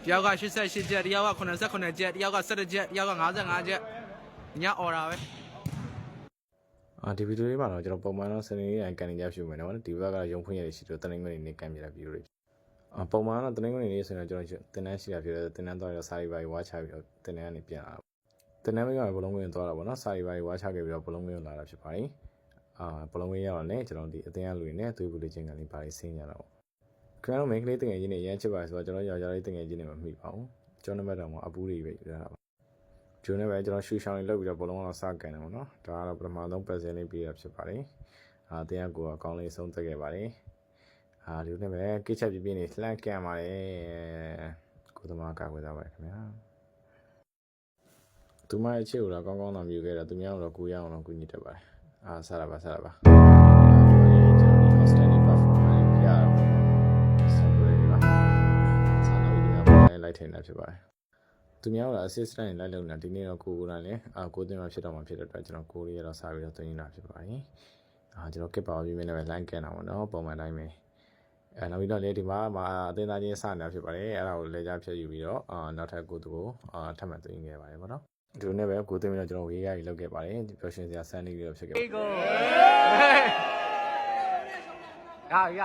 တယောက်က88ချက်တယောက်က89ချက်တယောက်က17ချက်တယောက်က55ချက်ညအော်တာပဲဒီဗီဒီယိုလေးမှာတော့ကျွန်တော်ပုံမှန်တော့စနေနေ့တိုင်းကန်နေကြဖြစ်မယ်နော်ဒီဘက်ကရုံဖွင့်ရရှိတော့တနင်္ဂနွေနေ့ကန်ပြတဲ့ဗီဒီယိုလေးပုံမှန်တော့တနင်္ဂနွေနေ့ဆိုရင်ကျွန်တော်တင်တန်းရှိတာဖြစ်တယ်တင်တန်းတော့ရစာရီပါဝါချပြီးတော့တင်တန်းကနေပြန်လာတင်တန်းဘက်ကဘလုံးဝင်သွားတာပေါ့နော်စာရီပါဝါချခဲ့ပြီးတော့ဘလုံးဝင်လာတာဖြစ်ပါတယ်ဘလုံးဝင်ရတော့လည်းကျွန်တော်ဒီအတင်းအလူတွေနဲ့သွေးပူလေးချင်းကန်လေးပါလေးဆင်းကြတာပေါ့ခင်ဗျားတို့မိန်းကလေးတငယ်ချင်းတွေရမ်းချစ်ပါဆိုတော့ကျွန်တော်ယောက်ျားလေးတငယ်ချင်းတွေမမိပါဘူးကျွန်တော်နံပါတ်တော့အပူးတွေပဲယူရတာပါဂျုံနဲ့ပဲကျွန်တော်ရှူရှောင်းလေးလုပ်ပြီးတော့ဘလုံးတော့စကန်တယ်ပေါ့နော်ဒါကတော့ပထမဆုံးပတ်စင်လေးပြီးရဖြစ်ပါတယ်တရားကိုအကောင်းလေးဆုံးသက်ခဲ့ပါတယ်ဒီလိုနဲ့ပဲကိချက်ပြပြနေလှမ်းကန်ပါတယ်ကိုသမားကာကွယ်သားပါတယ်ခင်ဗျာသူမရဲ့ချစ်ကိုတော့ကောင်းကောင်းတော့မြူခဲ့တာသူများတော့ကိုရအောင်တော့ကူညီတတ်ပါတယ်ဆရာပါဆရာပါလိုက်ထင်တာဖြစ်ပါတယ်သူများက assistant နဲ့လိုက်လုပ်နေတာဒီနေ့တော့ကိုယ်လည်းကိုတင်မှဖြစ်တော့မှဖြစ်တဲ့အတွက်ကျွန်တော်ကိုလေးရတော့စာပြီးတော့တင်နေတာဖြစ်ပါတယ်ကျွန်တော်ကစ်ပါပြီးမင်းလည်း line ကန်တာပေါ့နော်ပုံမှန်တိုင်းပဲနောက်ပြီးတော့လေဒီမှာအတင်းသားချင်းစနေတာဖြစ်ပါတယ်အဲ့ဒါကိုလေကြားဖြတ်ယူပြီးတော့နောက်ထပ်ကိုသူကိုထပ်မှတ်တင်ခဲ့ပါတယ်ပေါ့နော်ဒီလိုနဲ့ပဲကိုတင်ပြီးတော့ကျွန်တော်ဝေးရည်လုပ်ခဲ့ပါတယ်ပျော်ရွှင်စရာဆန်းလေးတွေဖြစ်ခဲ့ပါတယ်ရ